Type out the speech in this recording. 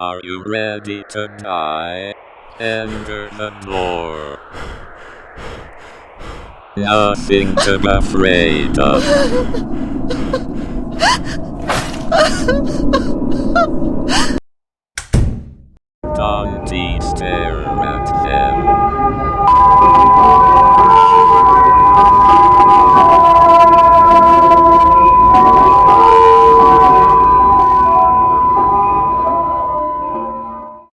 Are you ready to die? Enter the door. Nothing to be afraid of. Don't stare at them.